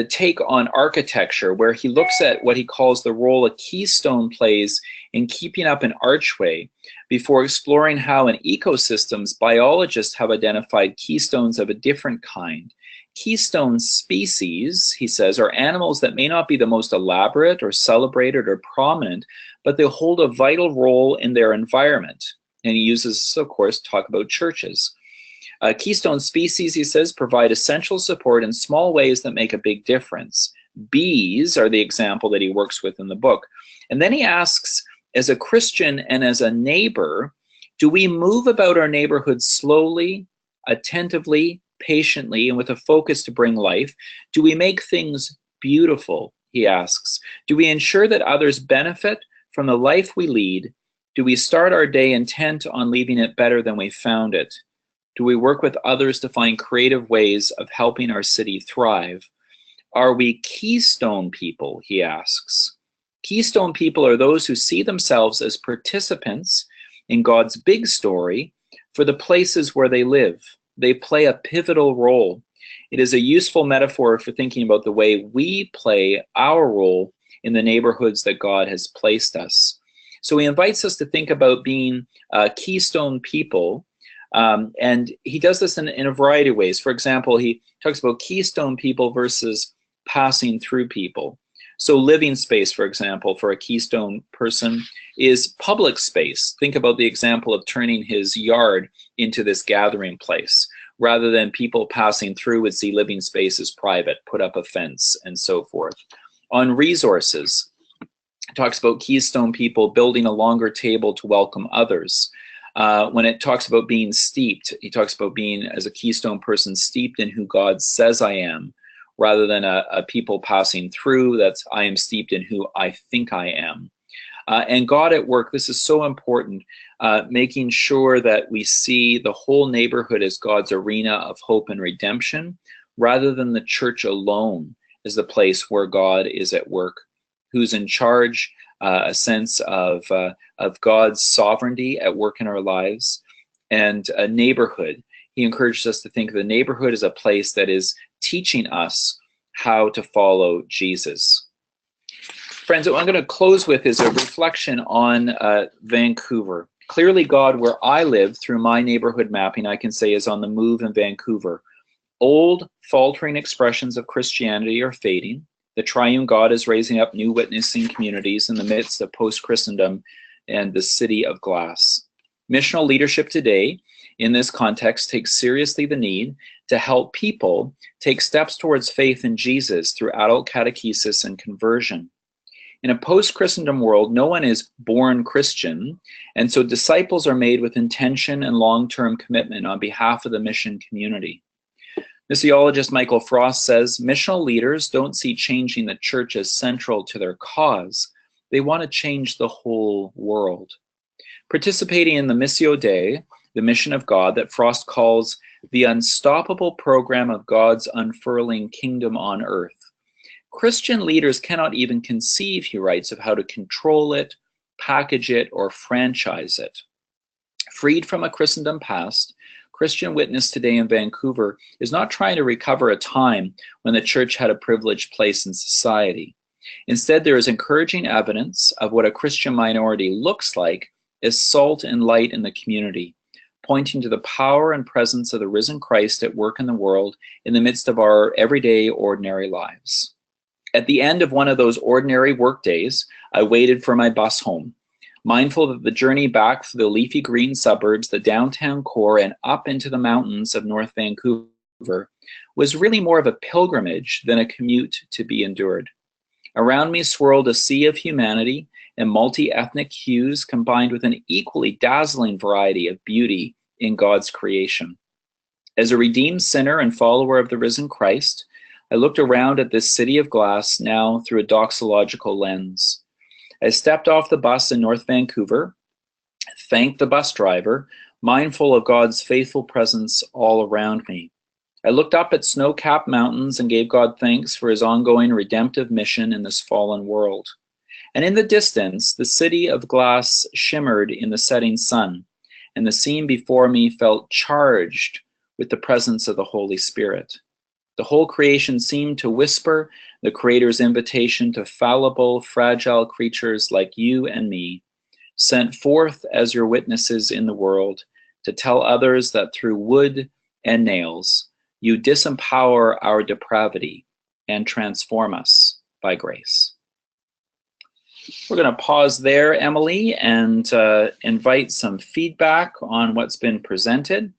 take on architecture, where he looks at what he calls the role a keystone plays in keeping up an archway, before exploring how in ecosystems biologists have identified keystones of a different kind. Keystone species, he says, are animals that may not be the most elaborate or celebrated or prominent, but they hold a vital role in their environment. And he uses this, of course, to talk about churches. Keystone species, he says, provide essential support in small ways that make a big difference. Bees are the example that he works with in the book. And then he asks, as a Christian and as a neighbor, do we move about our neighborhood slowly, attentively, patiently, and with a focus to bring life? Do we make things beautiful, he asks? Do we ensure that others benefit from the life we lead? Do we start our day intent on leaving it better than we found it? Do we work with others to find creative ways of helping our city thrive? Are we keystone people, he asks? Keystone people are those who see themselves as participants in God's big story for the places where they live. They play a pivotal role. It is a useful metaphor for thinking about the way we play our role in the neighborhoods that God has placed us. So he invites us to think about being keystone people. And he does this in a variety of ways. For example, he talks about keystone people versus passing through people. So living space, for example, for a keystone person is public space. Think about the example of turning his yard into this gathering place. Rather than people passing through would see living space as private, put up a fence, and so forth. On resources, it talks about keystone people building a longer table to welcome others. When it talks about being steeped, he talks about being, as a keystone person, steeped in who God says I am, rather than a people passing through. That's, I am steeped in who I think I am. And God at work, this is so important, making sure that we see the whole neighborhood as God's arena of hope and redemption, rather than the church alone as the place where God is at work, who's in charge, a sense of God's sovereignty at work in our lives. And a neighborhood, he encourages us to think of the neighborhood as a place that is teaching us how to follow Jesus. Friends, what I'm going to close with is a reflection on Vancouver. Clearly, God, where I live, through my neighborhood mapping, I can say is on the move in Vancouver. Old, faltering expressions of Christianity are fading. The triune God is raising up new witnessing communities in the midst of post-Christendom and the city of glass. Missional leadership today, in this context, takes seriously the need to help people take steps towards faith in Jesus through adult catechesis and conversion. In a post-Christendom world, no one is born Christian, and so disciples are made with intention and long-term commitment on behalf of the mission community. Missiologist Michael Frost says, missional leaders don't see changing the church as central to their cause. They want to change the whole world. Participating in the Missio Dei, the mission of God that Frost calls the unstoppable program of God's unfurling kingdom on earth. Christian leaders cannot even conceive, he writes, of how to control it, package it, or franchise it. Freed from a Christendom past, Christian witness today in Vancouver is not trying to recover a time when the church had a privileged place in society. Instead, there is encouraging evidence of what a Christian minority looks like as salt and light in the community, pointing to the power and presence of the risen Christ at work in the world in the midst of our everyday, ordinary lives. At the end of one of those ordinary work days, I waited for my bus home. mindful that the journey back through the leafy green suburbs, the downtown core, and up into the mountains of North Vancouver was really more of a pilgrimage than a commute to be endured. Around me swirled a sea of humanity and multi-ethnic hues combined with an equally dazzling variety of beauty in God's creation. As a redeemed sinner and follower of the risen Christ, I looked around at this city of glass now through a doxological lens. I stepped off the bus in North Vancouver, thanked the bus driver, mindful of God's faithful presence all around me. I looked up at snow-capped mountains and gave God thanks for his ongoing redemptive mission in this fallen world. And in the distance, the city of glass shimmered in the setting sun, and the scene before me felt charged with the presence of the Holy Spirit. The whole creation seemed to whisper the Creator's invitation to fallible, fragile creatures like you and me, sent forth as your witnesses in the world to tell others that through wood and nails, you disempower our depravity and transform us by grace. We're going to pause there, Emily, and invite some feedback on what's been presented.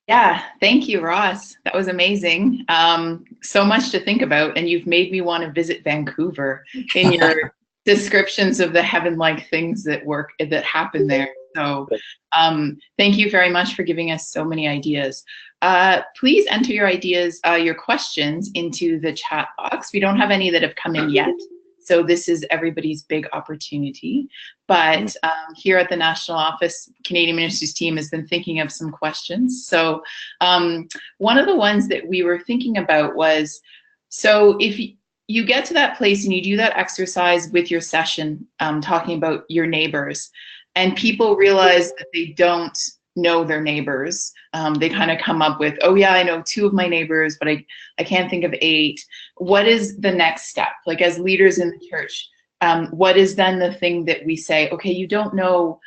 Yeah, thank you, Ross. That was amazing. So much to think about, and you've made me want to visit Vancouver in your descriptions of the heaven-like things that happen there. So thank you very much for giving us so many ideas. Please enter your ideas, your questions into the chat box. We don't have any that have come in yet, so this is everybody's big opportunity. But here at the National Office, Canadian Ministries team has been thinking of some questions. So one of the ones that we were thinking about was, so if you get to that place and you do that exercise with your session, talking about your neighbors, and people realize that they don't know their neighbors. They kind of come up with, oh yeah, I know 2 of my neighbors, but I can't think of 8. What is the next step? Like, as leaders in the church, what is then the thing that we say, okay, you don't know,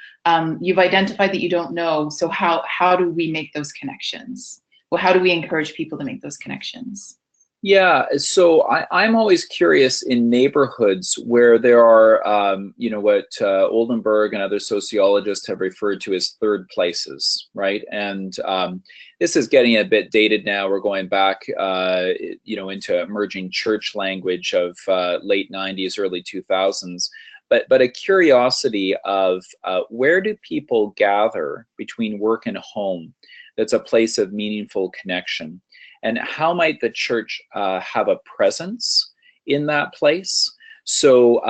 you've identified that you don't know, so how do we make those connections? Well, how do we encourage people to make those connections? Yeah, so I'm always curious in neighborhoods where there are, you know, what Oldenburg and other sociologists have referred to as third places, right? And this is getting a bit dated now. We're going back, you know, into emerging church language of late 90s, early 2000s. But a curiosity of where do people gather between work and home that's a place of meaningful connection? And how might the church have a presence in that place? So,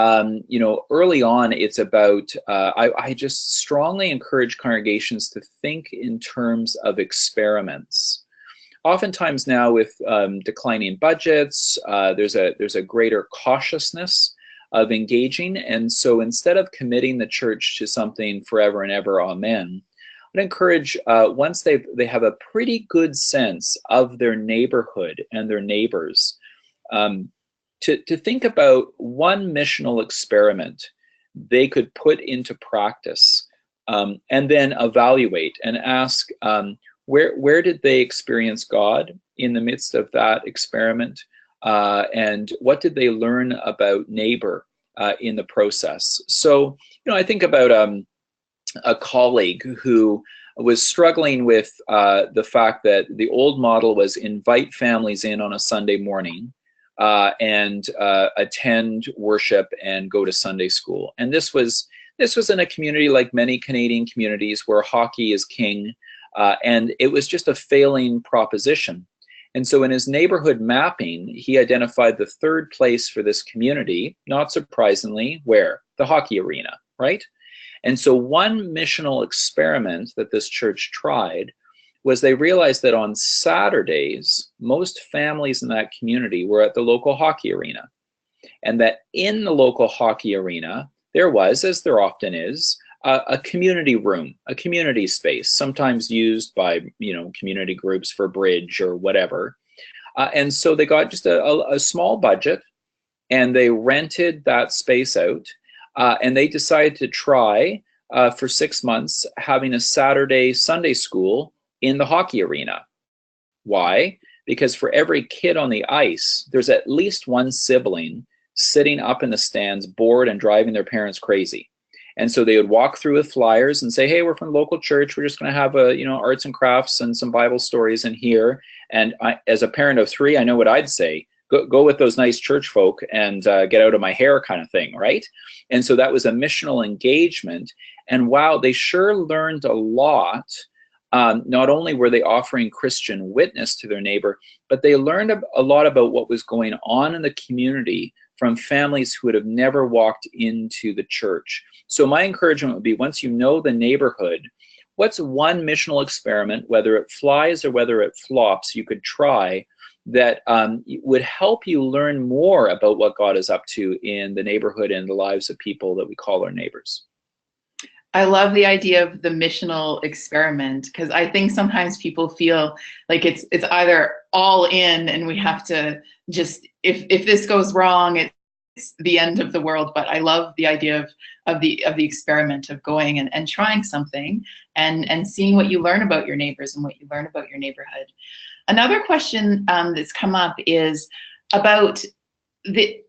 you know, early on, it's about, I just strongly encourage congregations to think in terms of experiments. Oftentimes now with declining budgets, there's a greater cautiousness of engaging. And so instead of committing the church to something forever and ever, amen, I'd encourage, once they have a pretty good sense of their neighborhood and their neighbors, to think about one missional experiment they could put into practice, and then evaluate and ask, where did they experience God in the midst of that experiment, and what did they learn about neighbor in the process? So, you know, I think about a colleague who was struggling with the fact that the old model was invite families in on a Sunday morning and attend worship and go to Sunday school. And this was in a community like many Canadian communities where hockey is king, and it was just a failing proposition. And so in his neighborhood mapping, he identified the third place for this community, not surprisingly, where? The hockey arena, right? And so one missional experiment that this church tried was they realized that on Saturdays, most families in that community were at the local hockey arena. And that in the local hockey arena, there was, as there often is, a community room, a community space, sometimes used by, you know, community groups for bridge or whatever. And so they got just a small budget and they rented that space out. And they decided to try for 6 months having a Saturday Sunday school in the hockey arena. Why? Because for every kid on the ice, there's at least one sibling sitting up in the stands, bored and driving their parents crazy. And so they would walk through with flyers and say, hey, we're from the local church. We're just going to have arts and crafts and some Bible stories in here. And as a parent of 3, I know what I'd say. Go with those nice church folk and get out of my hair kind of thing, right? And so that was a missional engagement. And wow, they sure learned a lot. Not only were they offering Christian witness to their neighbor, but they learned a lot about what was going on in the community from families who would have never walked into the church. So my encouragement would be, once you know the neighborhood, what's one missional experiment, whether it flies or whether it flops, you could try that would help you learn more about what God is up to in the neighborhood and the lives of people that we call our neighbors. I love the idea of the missional experiment, because I think sometimes people feel like it's either all in and we have to just, if this goes wrong, it's the end of the world. But I love the idea of the experiment of going and trying something and seeing what you learn about your neighbors and what you learn about your neighborhood. Another question that's come up is about the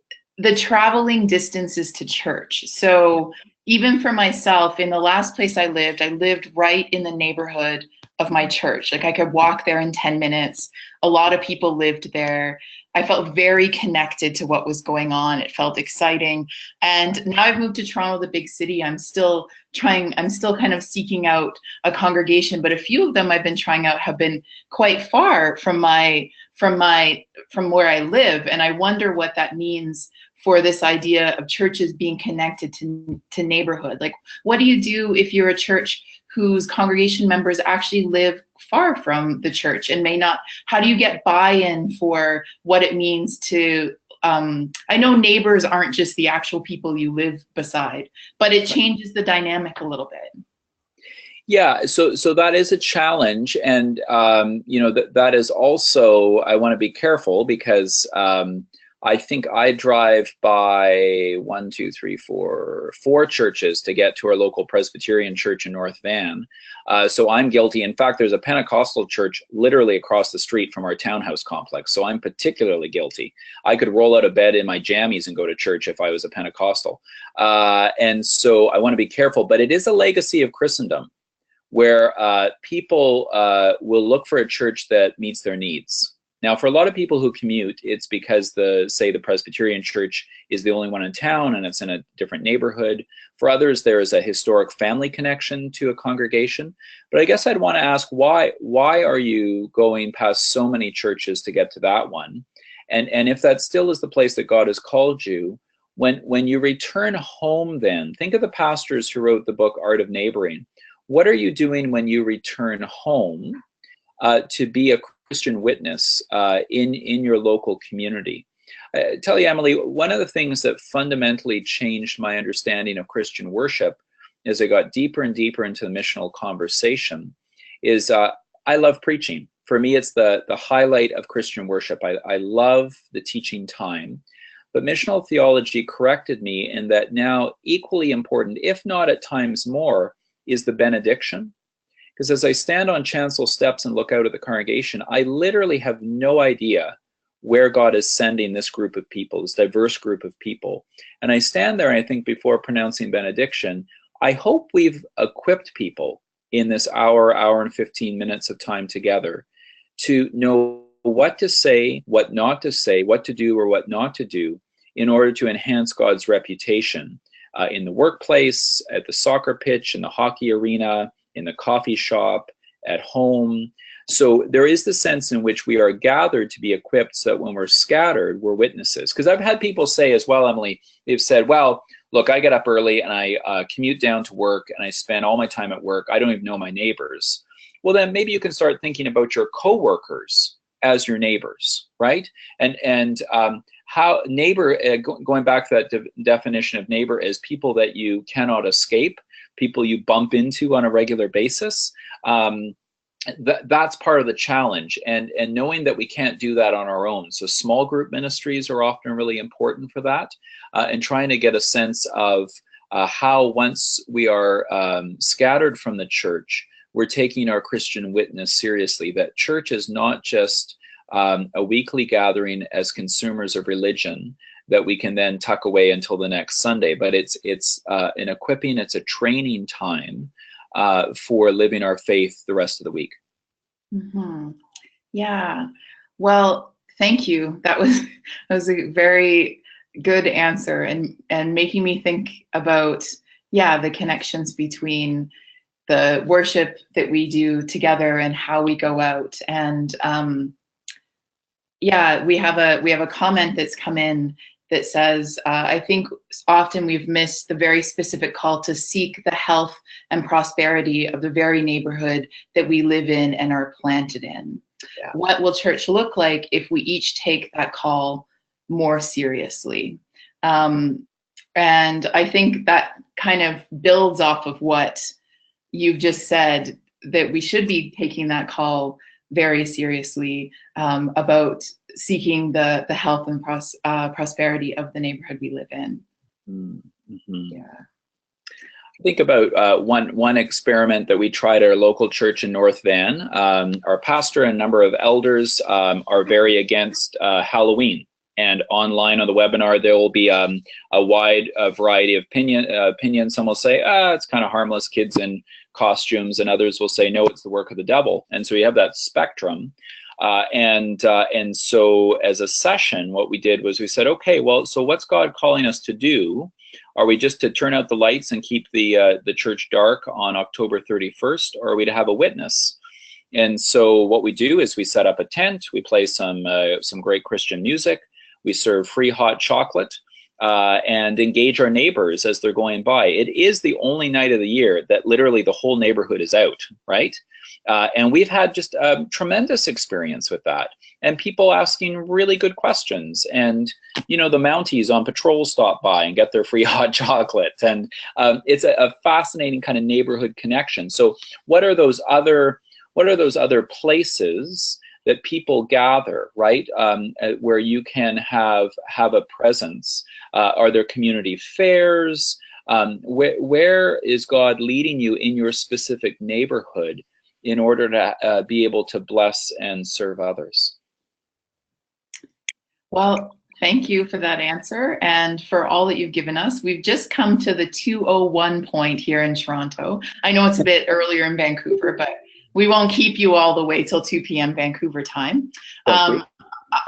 traveling distances to church. So even for myself, in the last place I lived right in the neighborhood of my church. Like I could walk there in 10 minutes. A lot of people lived there. I felt very connected to what was going on. It felt exciting. And now I've moved to Toronto, the big city. I'm still kind of seeking out a congregation, but a few of them I've been trying out have been quite far from where I live. And I wonder what that means for this idea of churches being connected to neighborhood. Like, what do you do if you're a church whose congregation members actually live far from the church and may not? How do you get buy-in for what it means to, I know neighbors aren't just the actual people you live beside, but it changes the dynamic a little bit. Yeah, so that is a challenge, and that is also, I want to be careful because I think I drive by 4 churches to get to our local Presbyterian church in North Van. So I'm guilty. In fact, there's a Pentecostal church literally across the street from our townhouse complex. So I'm particularly guilty. I could roll out of bed in my jammies and go to church if I was a Pentecostal. And so I want to be careful, but it is a legacy of Christendom where people will look for a church that meets their needs. Now, for a lot of people who commute, it's because the Presbyterian church is the only one in town and it's in a different neighborhood. For others, there is a historic family connection to a congregation. But I guess I'd want to ask, why are you going past so many churches to get to that one? And if that still is the place that God has called you, when you return home then, think of the pastors who wrote the book Art of Neighboring. What are you doing when you return home to be a Christian witness in your local community? I tell you, Emily, one of the things that fundamentally changed my understanding of Christian worship as I got deeper and deeper into the missional conversation is I love preaching. For me, it's the highlight of Christian worship. I love the teaching time. But missional theology corrected me in that now equally important, if not at times more, is the benediction. Because as I stand on chancel steps and look out at the congregation, I literally have no idea where God is sending this group of people, this diverse group of people. And I stand there and I think before pronouncing benediction, I hope we've equipped people in this hour and 15 minutes of time together to know what to say, what not to say, what to do or what not to do in order to enhance God's reputation in the workplace, at the soccer pitch, in the hockey arena, in the coffee shop, at home. So there is the sense in which we are gathered to be equipped so that when we're scattered, we're witnesses. Because I've had people say as well, Emily, they've said, well, look, I get up early and I commute down to work and I spend all my time at work. I don't even know my neighbors. Well, then maybe you can start thinking about your coworkers as your neighbors, right? And how neighbor, going back to that definition of neighbor, as people that you cannot escape, people you bump into on a regular basis. That's part of the challenge, and knowing that we can't do that on our own. So small group ministries are often really important for that, and trying to get a sense of how once we are scattered from the church, we're taking our Christian witness seriously, that church is not just a weekly gathering as consumers of religion, that we can then tuck away until the next Sunday. But it's an equipping, it's a training time for living our faith the rest of the week. Mm-hmm. Yeah. Well, thank you. That was a very good answer, and making me think about, yeah, the connections between the worship that we do together and how we go out. And yeah, we have a comment that's come in that says, I think often we've missed the very specific call to seek the health and prosperity of the very neighborhood that we live in and are planted in. Yeah. What will church look like if we each take that call more seriously? And I think that kind of builds off of what you've just said, that we should be taking that call very seriously, about seeking the health and prosperity of the neighborhood we live in. Mm-hmm. Yeah. Think about one experiment that we tried at our local church in North Van. Our pastor and a number of elders are very against Halloween. And online on the webinar, there will be a wide variety of opinions. Some will say, it's kind of harmless, kids in costumes, and others will say, no, it's the work of the devil. And so you have that spectrum. And so as a session, what we did was we said, okay, well, so what's God calling us to do? Are we just to turn out the lights and keep the church dark on October 31st, or are we to have a witness? And so what we do is we set up a tent, we play some great Christian music, we serve free hot chocolate, and engage our neighbors as they're going by. It is the only night of the year that literally the whole neighborhood is out, right? And we've had just a tremendous experience with that. And people asking really good questions. And, you know, the Mounties on patrol stop by and get their free hot chocolate. And it's a fascinating kind of neighborhood connection. So what are those other places that people gather, right, where you can have a presence? Are there community fairs? Where is God leading you in your specific neighborhood in order to be able to bless and serve others? Well, thank you for that answer and for all that you've given us. We've just come to the 2:01 point here in Toronto. I know it's a bit earlier in Vancouver, but we won't keep you all the way till 2 p.m. Vancouver time.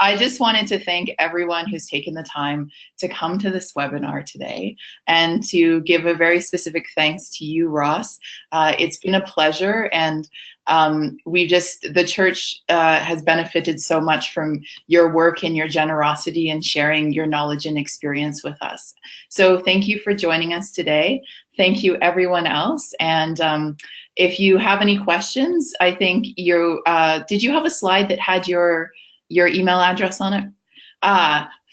I just wanted to thank everyone who's taken the time to come to this webinar today, and to give a very specific thanks to you, Ross. It's been a pleasure, and the church has benefited so much from your work and your generosity and sharing your knowledge and experience with us. So thank you for joining us today. Thank you, everyone else. And if you have any questions, I think did you have a slide that had your email address on it?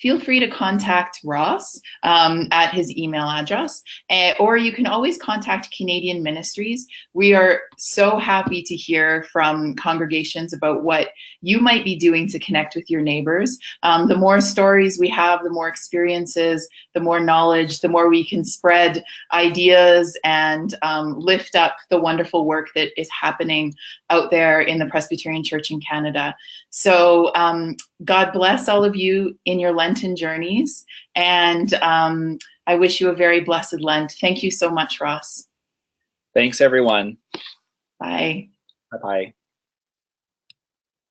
Feel free to contact Ross at his email address, or you can always contact Canadian Ministries. We are so happy to hear from congregations about what you might be doing to connect with your neighbors. The more stories we have, the more experiences, the more knowledge, the more we can spread ideas and lift up the wonderful work that is happening out there in the Presbyterian Church in Canada. So God bless all of you in your Lenten journeys, and I wish you a very blessed Lent. Thank you so much, Ross. Thanks, everyone. Bye. Bye-bye.